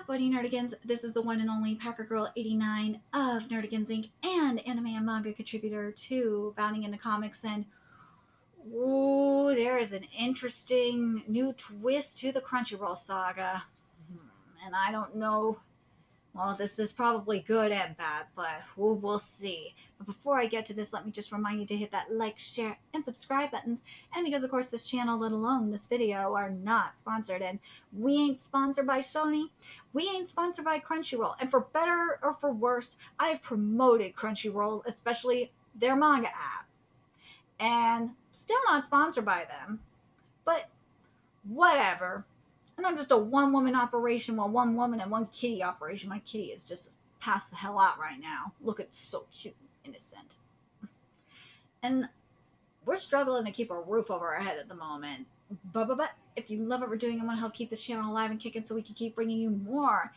up, buddy nerdigans? This is the one and only Packer Girl 89 of Nerdigans Inc. and anime and manga contributor to Bounding into Comics. And ooh, there is an interesting new twist to the Crunchyroll saga. And I don't know. Well, this is probably good and bad, but we'll see. But before I get to this, let me just remind you to hit that like, share, and subscribe buttons. And because, of course, this channel, let alone this video, are not sponsored. And we ain't sponsored by Sony. We ain't sponsored by Crunchyroll. And for better or for worse, I've promoted Crunchyroll, especially their manga app. And still not sponsored by them. But whatever. And I'm just a one-woman operation, well, one woman and one kitty operation. My kitty is just passed the hell out right now. Look, it's so cute and innocent. And we're struggling to keep a roof over our head at the moment. But if you love what we're doing and want to help keep this channel alive and kicking so we can keep bringing you more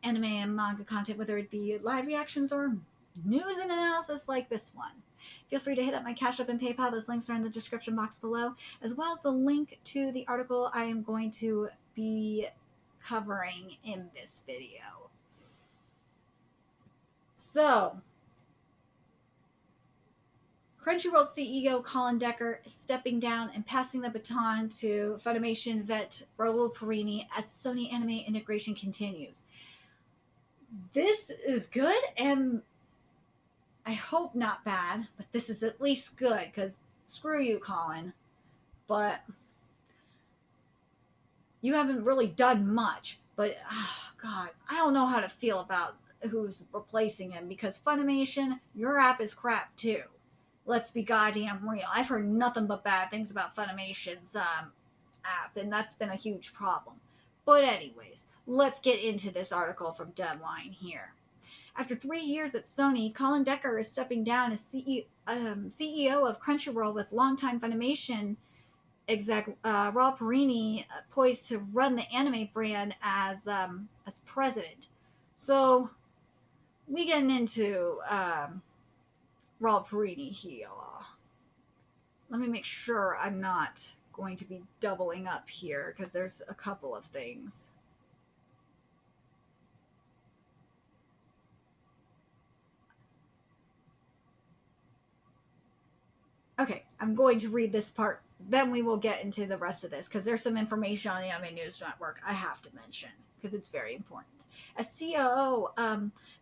anime and manga content, whether it be live reactions or news and analysis like this one, feel free to hit up my Cash App and PayPal. Those links are in the description box below, as well as the link to the article I am going to be covering in this video. So, Crunchyroll CEO Colin Decker is stepping down and passing the baton to Funimation vet Rahul Purini as Sony anime integration continues. This is good, and I hope not bad, but this is at least good, because screw you, Colin. But you haven't really done much. But, oh, God, I don't know how to feel about who's replacing him, because Funimation, your app is crap, too. Let's be goddamn real. I've heard nothing but bad things about Funimation's app, and that's been a huge problem. But anyways, let's get into this article from Deadline here. After 3 years at Sony, Colin Decker is stepping down as CEO of Crunchyroll, with longtime Funimation exec Rahul Purini poised to run the anime brand as president. So we getting into Rahul Purini here. Let me make sure I'm not going to be doubling up here, because there's a couple of things. Okay, I'm going to read this part, then we will get into the rest of this, because there's some information on the Anime News Network I have to mention, because it's very important. As COO,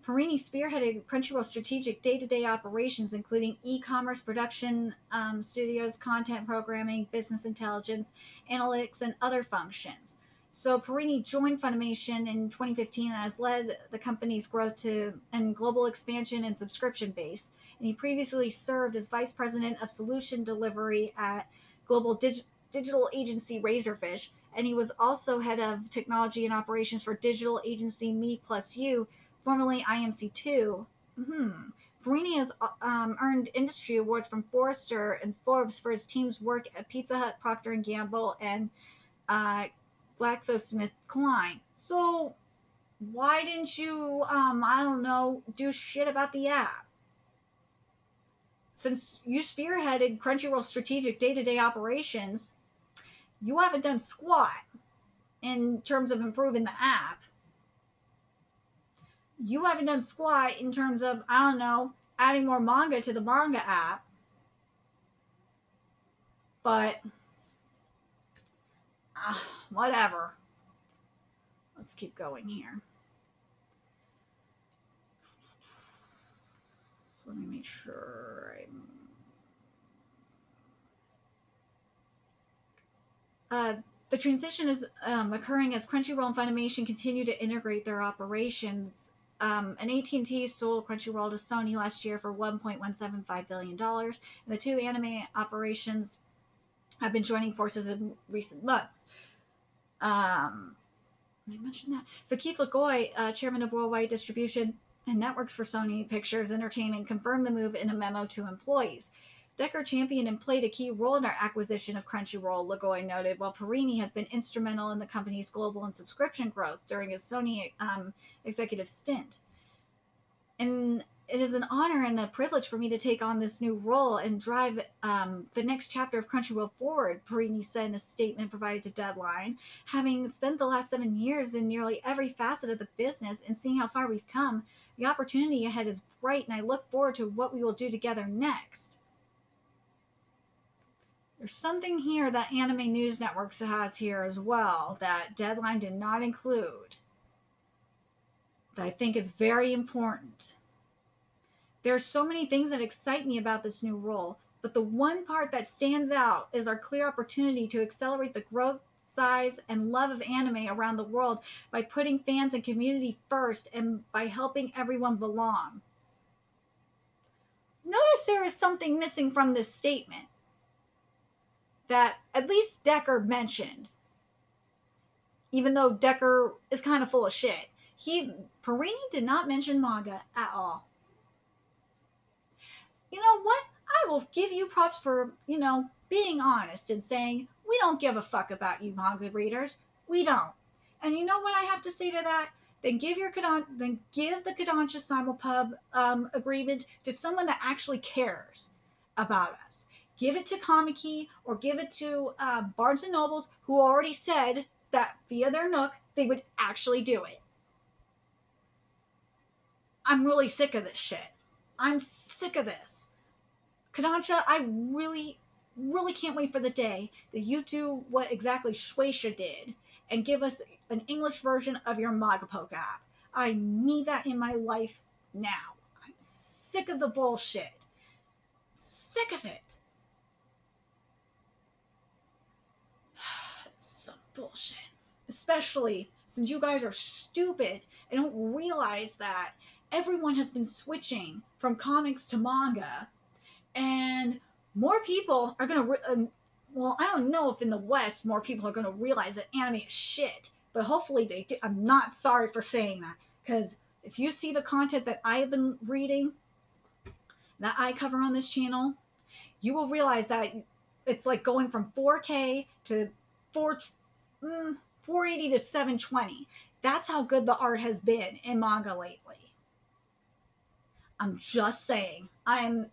Purini spearheaded Crunchyroll's strategic day-to-day operations, including e-commerce, production studios, content programming, business intelligence, analytics, and other functions. So Purini joined Funimation in 2015 and has led the company's growth and global expansion and subscription base. And he previously served as vice president of solution delivery at global digital agency Razorfish, and he was also head of technology and operations for digital agency Me Plus You, formerly IMC2. Purini has earned industry awards from Forrester and Forbes for his team's work at Pizza Hut, Procter & Gamble, and GlaxoSmithKline. So why didn't you, I don't know, do shit about the app? Since you spearheaded Crunchyroll's strategic day-to-day operations, you haven't done squat in terms of improving the app. You haven't done squat in terms of, I don't know, adding more manga to the manga app. But whatever. Let's keep going here. Let me make sure the transition is occurring as Crunchyroll and Funimation continue to integrate their operations. And AT&T sold Crunchyroll to Sony last year for $1.175 billion. And the two anime operations have been joining forces in recent months. I mentioned that. So Keith LaGoy, chairman of Worldwide Distribution and Networks for Sony Pictures Entertainment, confirmed the move in a memo to employees. Decker championed and played a key role in our acquisition of Crunchyroll, LaGoy noted, while Purini has been instrumental in the company's global and subscription growth during his Sony executive stint. In it is an honor and a privilege for me to take on this new role and drive the next chapter of Crunchyroll forward, Purini said in a statement provided to Deadline. Having spent the last 7 years in nearly every facet of the business and seeing how far we've come, the opportunity ahead is bright, and I look forward to what we will do together next. There's something here that Anime News Networks has here as well that Deadline did not include that I think is very important. There are so many things that excite me about this new role, but the one part that stands out is our clear opportunity to accelerate the growth, size, and love of anime around the world by putting fans and community first and by helping everyone belong. Notice there is something missing from this statement that at least Decker mentioned, even though Decker is kind of full of shit. Purini did not mention manga at all. You know what? I will give you props for, being honest and saying, we don't give a fuck about you manga readers. We don't. And you know what I have to say to that? Then give the Kodansha Simulpub agreement to someone that actually cares about us. Give it to Kamiki or give it to Barnes & Nobles, who already said that via their Nook, they would actually do it. I'm really sick of this shit. I'm sick of this. Kodansha, I really, really can't wait for the day that you do what exactly Shueisha did and give us an English version of your Magapoke app. I need that in my life now. I'm sick of the bullshit. Sick of it. Some bullshit. Especially since you guys are stupid and don't realize that everyone has been switching from comics to manga, and more people are going to, well, I don't know if in the West more people are going to realize that anime is shit, but hopefully they do. I'm not sorry for saying that, because if you see the content that I've been reading, that I cover on this channel, you will realize that it's like going from 4K to 480 to 720. That's how good the art has been in manga lately. I'm just saying. Hashtag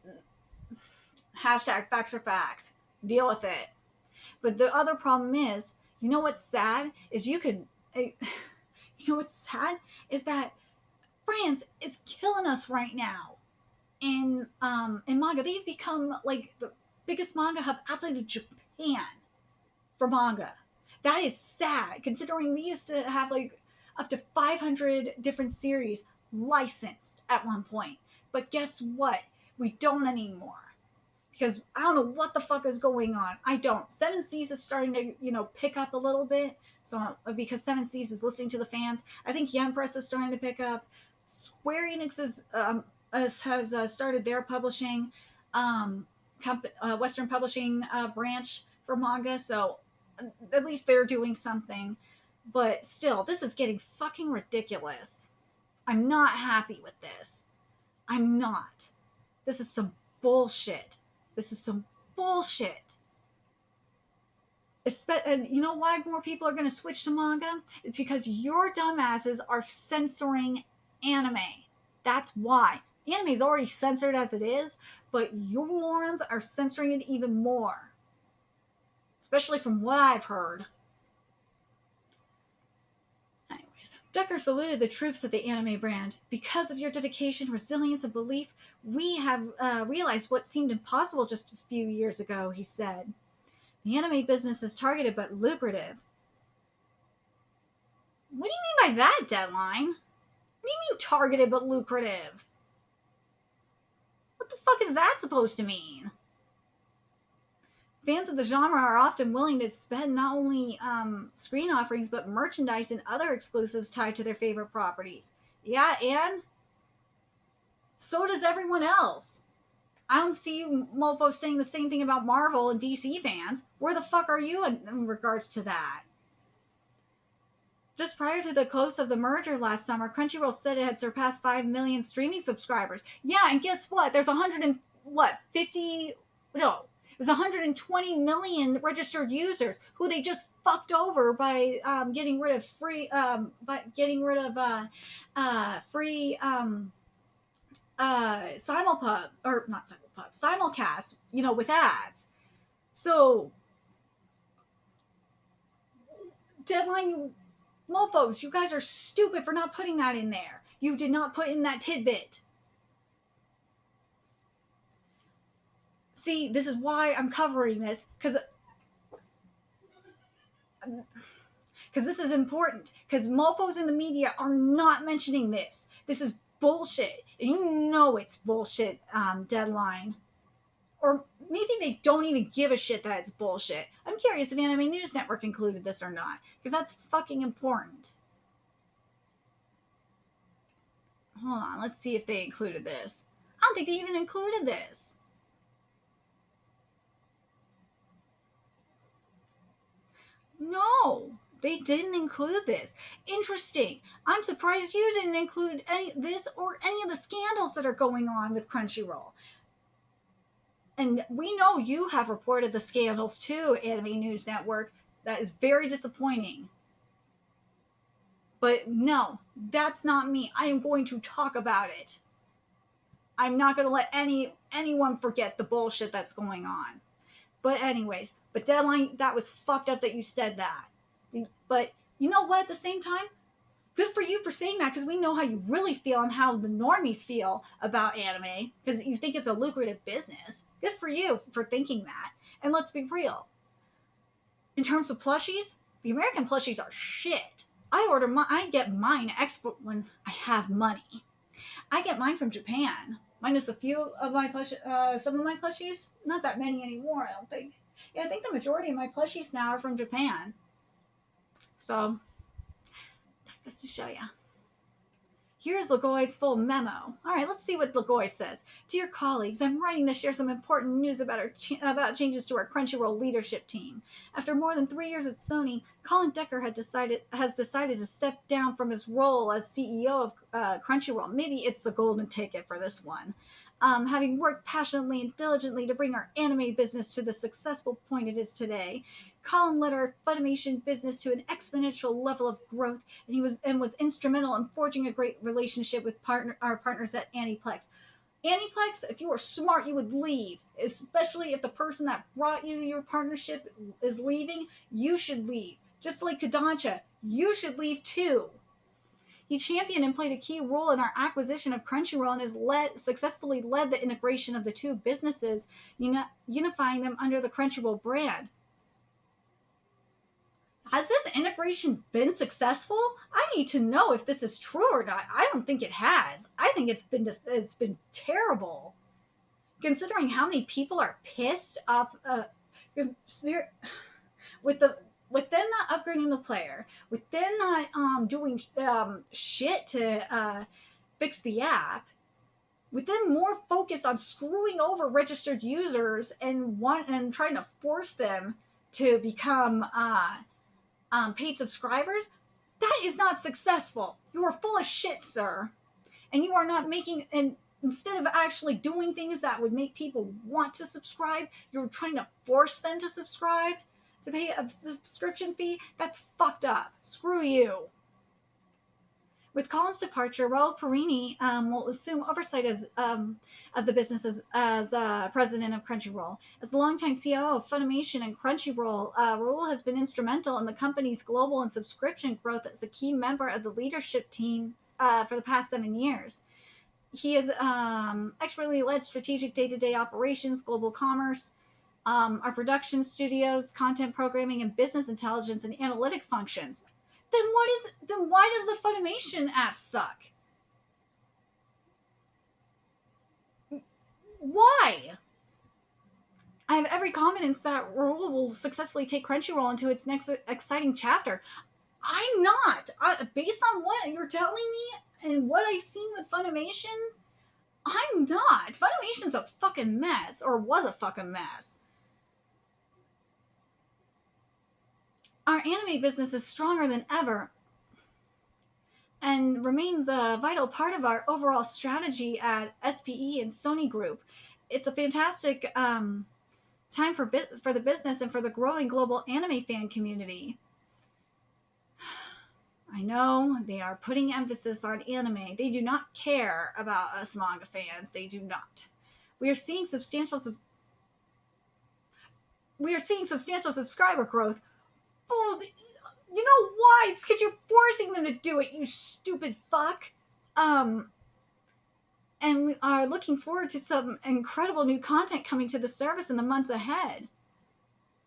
facts are facts. Deal with it. But the other problem is, you know what's sad? What's sad is that France is killing us right now. In manga, they've become like the biggest manga hub outside of Japan for manga. That is sad, considering we used to have like up to 500 different series licensed at one point. But guess what? We don't anymore. Because I don't know what the fuck is going on. I don't. Seven Seas is starting to, pick up a little bit. So because Seven Seas is listening to the fans, I think Yen Press is starting to pick up. Square Enix has started their publishing, Western publishing branch for manga. So at least they're doing something. But still, this is getting fucking ridiculous. I'm not happy with this. I'm not. This is some bullshit. This is some bullshit. And you know why more people are going to switch to manga? It's because your dumbasses are censoring anime. That's why. Anime is already censored as it is, but your morons are censoring it even more. Especially from what I've heard. Anyways, Decker saluted the troops of the anime brand. Because of your dedication, resilience, and belief, we have realized what seemed impossible just a few years ago, he said. The anime business is targeted but lucrative. What do you mean by that, Deadline? What do you mean targeted but lucrative? What the fuck is that supposed to mean? Fans of the genre are often willing to spend not only screen offerings, but merchandise and other exclusives tied to their favorite properties. Yeah, and so does everyone else. I don't see you mofos saying the same thing about Marvel and DC fans. Where the fuck are you in regards to that? Just prior to the close of the merger last summer, Crunchyroll said it had surpassed 5 million streaming subscribers. Yeah, and guess what? There's 120 million registered users who they just fucked over by getting rid of free simulpub, or not simulpub, simulcast, with ads. So, Deadline, mofos, you guys are stupid for not putting that in there. You did not put in that tidbit. See, this is why I'm covering this, because this is important, because mofos in the media are not mentioning this. This is bullshit, and you know it's bullshit, Deadline. Or maybe they don't even give a shit that it's bullshit. I'm curious if Anime News Network included this or not, because that's fucking important. Hold on, let's see if they included this. I don't think they even included this. No, they didn't include this. Interesting. I'm surprised you didn't include this or any of the scandals that are going on with Crunchyroll. And we know you have reported the scandals to Anime News Network. That is very disappointing. But no, that's not me. I am going to talk about it. I'm not going to let anyone forget the bullshit that's going on. But anyways, Deadline, that was fucked up that you said that. But you know what, at the same time, good for you for saying that, because we know how you really feel and how the normies feel about anime, because you think it's a lucrative business. Good for you for thinking that. And let's be real. In terms of plushies, the American plushies are shit. I get mine export when I have money. I get mine from Japan. Minus a few of my some of my plushies. Not that many anymore, I don't think. Yeah, I think the majority of my plushies now are from Japan. So, that goes to show ya. Here's Lagoy's full memo. All right, let's see what Lagoy says. Dear colleagues, I'm writing to share some important news about changes to our Crunchyroll leadership team. After more than 3 years at Sony, Colin Decker has decided to step down from his role as CEO of Crunchyroll. Maybe it's the golden ticket for this one. Having worked passionately and diligently to bring our anime business to the successful point it is today, Colin led our Funimation business to an exponential level of growth, and was instrumental in forging a great relationship with our partners at Aniplex. Aniplex, if you were smart, you would leave, especially if the person that brought you your partnership is leaving. You should leave. Just like Kodansha, you should leave too. He championed and played a key role in our acquisition of Crunchyroll and has successfully led the integration of the two businesses, unifying them under the Crunchyroll brand. Has this integration been successful? I need to know if this is true or not. I don't think it has. I think it's been terrible. Considering how many people are pissed off with them not upgrading the player, with them not doing shit to fix the app, with them more focused on screwing over registered users and trying to force them to become paid subscribers, that is not successful. You are full of shit, sir. And you are not making, and instead of actually doing things that would make people want to subscribe, you're trying to force them to subscribe, to pay a subscription fee. That's fucked up. Screw you. With Colin's departure, Rahul Purini will assume oversight of the business as president of Crunchyroll. As the longtime COO of Funimation and Crunchyroll, Rahul has been instrumental in the company's global and subscription growth as a key member of the leadership team for the past 7 years. He has expertly led strategic day-to-day operations, global commerce, our production studios, content programming, and business intelligence and analytic functions. Then why does the Funimation app suck? Why? I have every confidence that Rahul will successfully take Crunchyroll into its next exciting chapter. I'm not. Based on what you're telling me and what I've seen with Funimation, I'm not. Funimation's a fucking mess, or was a fucking mess. Our anime business is stronger than ever and remains a vital part of our overall strategy at SPE and Sony Group. It's a fantastic time for the business and for the growing global anime fan community. I know they are putting emphasis on anime. They do not care about us manga fans. They do not. We are seeing substantial subscriber growth. Oh, you know why? It's because you're forcing them to do it, you stupid fuck. And we are looking forward to some incredible new content coming to the service in the months ahead.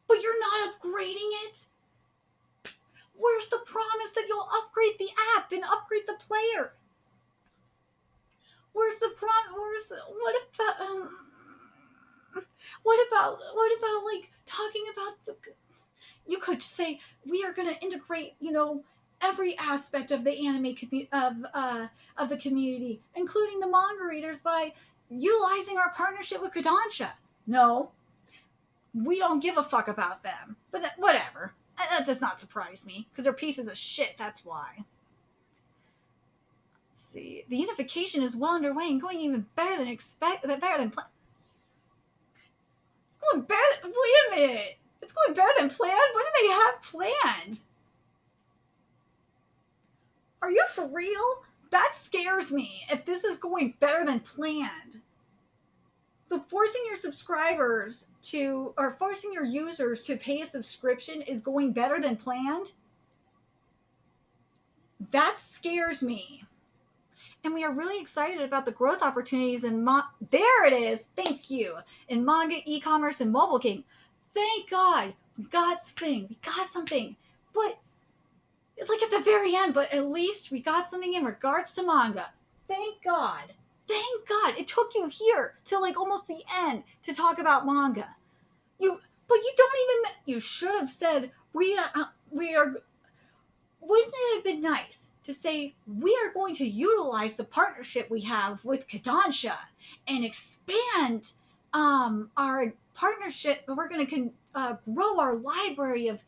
But you're not upgrading it? Where's the promise that you'll upgrade the app and upgrade the player? Where's the promise? What about like talking about the? You could say we are going to integrate, every aspect of the anime of the community, including the manga readers, by utilizing our partnership with Kodansha. No, we don't give a fuck about them. But whatever. That does not surprise me, because they're pieces of shit, that's why. Let's see. The unification is well underway and going even better than planned. It's going better than... Wait a minute. It's going better than planned? What do they have planned? Are you for real? That scares me, if this is going better than planned. So forcing your users to pay a subscription is going better than planned? That scares me. And we are really excited about the growth opportunities in there it is, thank you, in manga, e-commerce, and mobile game. Thank God, we got something. But it's like at the very end, but at least we got something in regards to manga. Thank God. Thank God. It took you here till like almost the end to talk about manga. You should have said, we are, wouldn't it have been nice to say, we are going to utilize the partnership we have with Kodansha and expand our partnership. We're going to grow our library of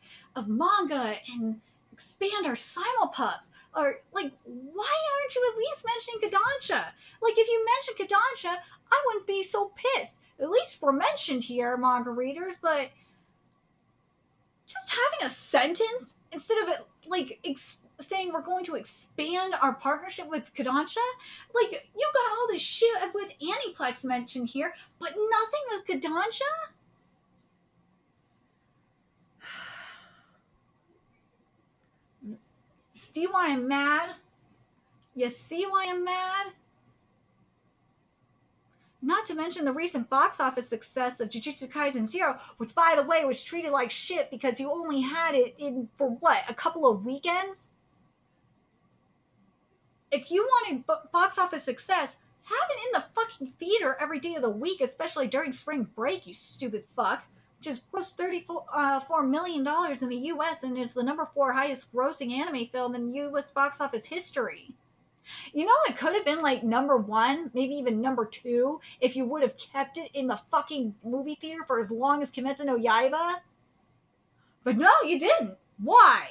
manga and expand our simulpubs. Or, like, why aren't you at least mentioning Kodansha? Like, if you mentioned Kodansha, I wouldn't be so pissed. At least we're mentioned here, manga readers, but just having a sentence instead of it, like, saying we're going to expand our partnership with Kodansha, like, you got all this shit with Aniplex mentioned here, but nothing with Kodansha? See why I'm mad? You see why I'm mad? Not to mention the recent box office success of Jujutsu Kaisen 0, which, by the way, was treated like shit because you only had it in, for what, a couple of weekends? If you wanted box office success, have it in the fucking theater every day of the week, especially during spring break, you stupid fuck. Which has grossed $34 million in the US and is the number 4 highest grossing anime film in US box office history. You know, it could have been like number 1, maybe even number 2, if you would have kept it in the fucking movie theater for as long as Kimetsu no Yaiba. But no, you didn't. Why?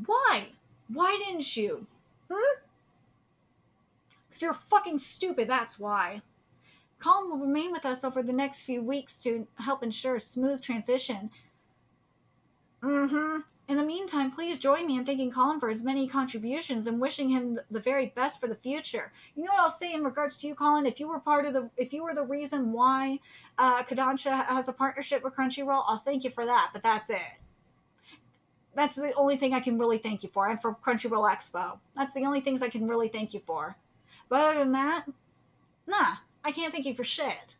Why? Why didn't you? Because you're fucking stupid, that's why. Colin will remain with us over the next few weeks to help ensure a smooth transition. In the meantime, please join me in thanking Colin for his many contributions and wishing him the very best for the future. You know what I'll say in regards to you, Colin? If you were the reason why Kodansha has a partnership with Crunchyroll, I'll thank you for that, but that's it. That's the only thing I can really thank you for. And for Crunchyroll Expo. That's the only things I can really thank you for. But other than that, nah, I can't thank you for shit.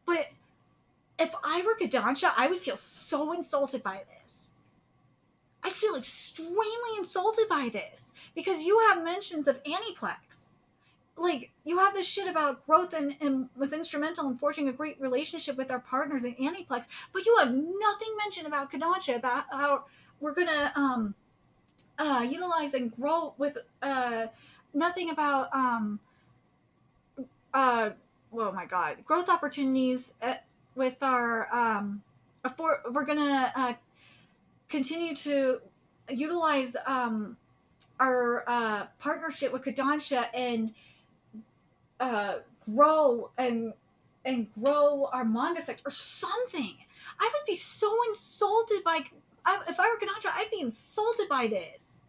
But if I were Kodansha, I would feel so insulted by this. I feel extremely insulted by this. Because you have mentions of Aniplex. Like, you have this shit about growth and was instrumental in forging a great relationship with our partners in Aniplex, but you have nothing mentioned about Kodansha, about how we're gonna utilize and grow with nothing about oh my god, growth opportunities with our we're gonna continue to utilize our partnership with Kodansha and grow and and grow our manga sector or something. I would be so insulted by. If I were Kodansha, I'd be insulted by this.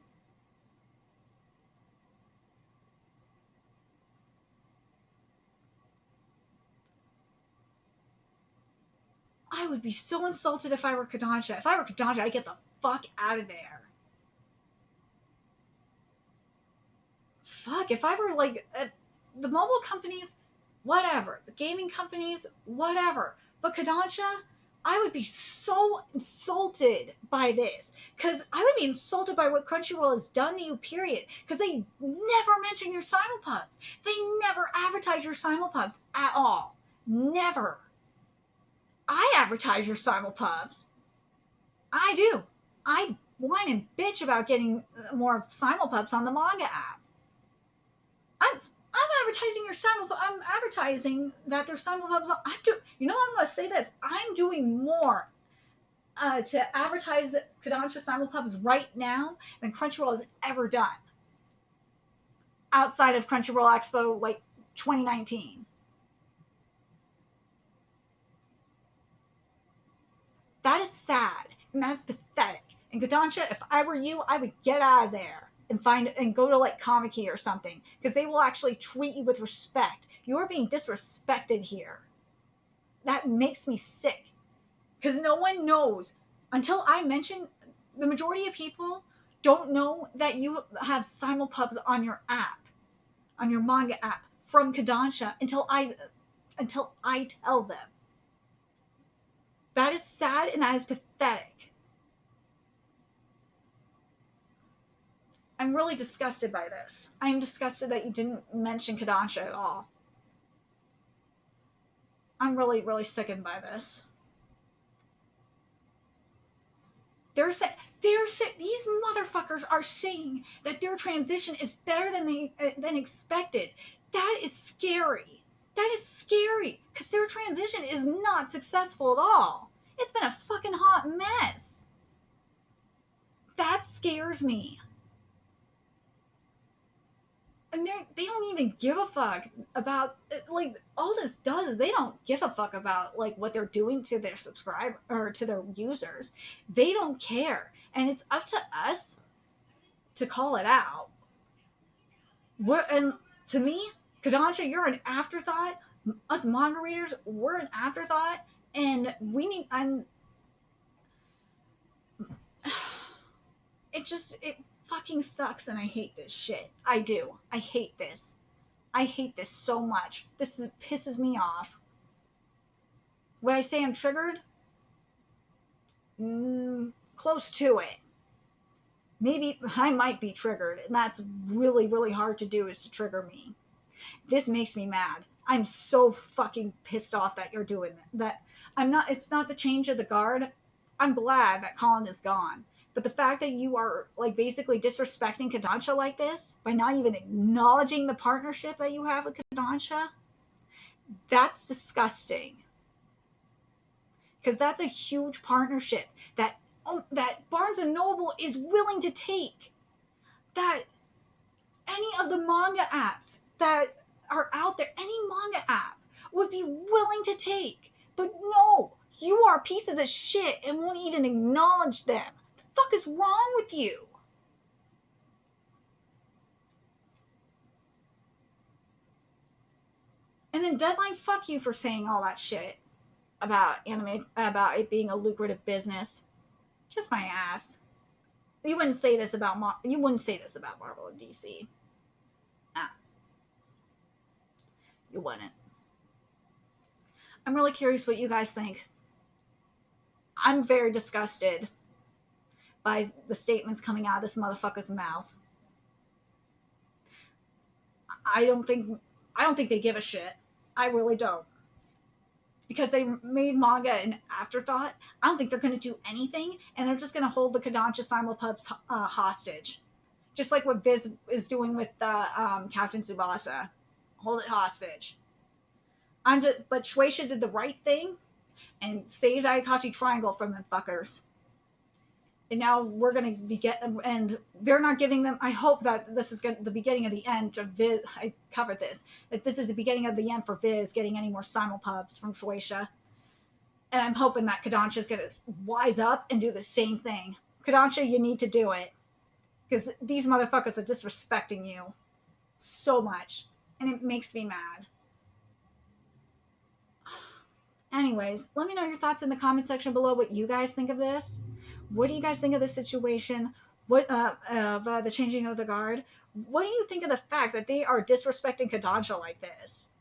I would be so insulted if I were Kodansha. If I were Kodansha, I'd get the fuck out of there. Fuck, if I were like the mobile companies, whatever. The gaming companies, whatever. But Kodansha, I would be so insulted by this. Because I would be insulted by what Crunchyroll has done to you, period. Because they never mention your simulpubs. They never advertise your simulpubs at all. Never. I advertise your simulpubs. I do. I whine and bitch about getting more simulpubs on the manga app. I'm advertising your simulpubs. I'm advertising that there's simulpubs. I'm going to say this. I'm doing more to advertise Kodansha simulpubs right now than Crunchyroll has ever done. Outside of Crunchyroll Expo, like 2019. That is sad, and that is pathetic. And Kodansha, if I were you, I would get out of there and go to like Comic-Con or something, because they will actually treat you with respect. You are being disrespected here. That makes me sick, because no one knows until I mention. The majority of people don't know that you have simulpubs on your app, on your manga app from Kodansha until I tell them. That is sad and that is pathetic. I'm really disgusted by this. I'm disgusted that you didn't mention Kodansha at all. I'm really, really sickened by this. These motherfuckers are saying that their transition is better than expected. That is scary. That is scary, because their transition is not successful at all. It's been a fucking hot mess. That scares me. And they don't even give a fuck about, like, all this does is they don't give a fuck about, like, what they're doing to their subscriber or to their users. They don't care. And it's up to us to call it out. And to me, Kodansha, you're an afterthought. Us manga readers, we're an afterthought, and it fucking sucks, and I hate this shit. I do. I hate this. I hate this so much. Pisses me off. When I say I'm triggered, close to it. Maybe I might be triggered, and that's really, really hard to do, is to trigger me. This makes me mad. I'm so fucking pissed off that you're doing that. It's not the change of the guard. I'm glad that Colin is gone. But the fact that you are, like, basically disrespecting Kodansha like this by not even acknowledging the partnership that you have with Kodansha, that's disgusting. Because that's a huge partnership that Barnes & Noble is willing to take. That any of the manga apps that are out there, any manga app would be willing to take. But no, you are pieces of shit and won't even acknowledge them. The fuck is wrong with you? And then Deadline, fuck you for saying all that shit about anime, about it being a lucrative business. Kiss my ass. You wouldn't say this about Marvel and DC. Ah. You wouldn't. I'm really curious what you guys think. I'm very disgusted by the statements coming out of this motherfucker's mouth. I don't think they give a shit. I really don't. Because they made manga an afterthought, I don't think they're going to do anything, and they're just going to hold the Kodansha simulpubs hostage. Just like what Viz is doing with Captain Tsubasa. Hold it hostage. But Shueisha did the right thing and saved Ayakashi Triangle from them fuckers. And now we're going to be and they're not giving them. I hope that this is the beginning of the end of Viz. I covered this, that this is the beginning of the end for Viz getting any more simulpubs from Shueisha. And I'm hoping that Kodansha is going to wise up and do the same thing. Kodansha, you need to do it. Because these motherfuckers are disrespecting you so much. And it makes me mad. Anyways, let me know your thoughts in the comment section below, what you guys think of this. What do you guys think of this situation? What of the changing of the guard? What do you think of the fact that they are disrespecting Kodansha like this?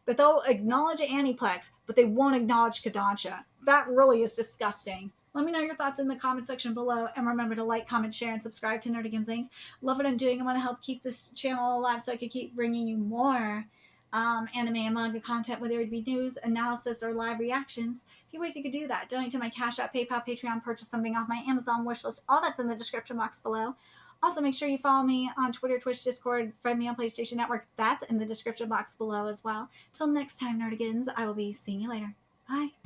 That they'll acknowledge Aniplex, but they won't acknowledge Kodansha. That really is disgusting. Let me know your thoughts in the comment section below, and remember to like, comment, share, and subscribe to Nerdigans Inc. Love what I'm doing. I want to help keep this channel alive so I can keep bringing you more anime and manga content, whether it be news, analysis, or live reactions. A few ways you could do that: donate to my Cash App, PayPal, Patreon, purchase something off my Amazon wishlist. All that's in the description box below. Also, make sure you follow me on Twitter, Twitch, Discord, friend me on PlayStation Network. That's in the description box below as well. Till next time, Nerdigans, I will be seeing you later. Bye.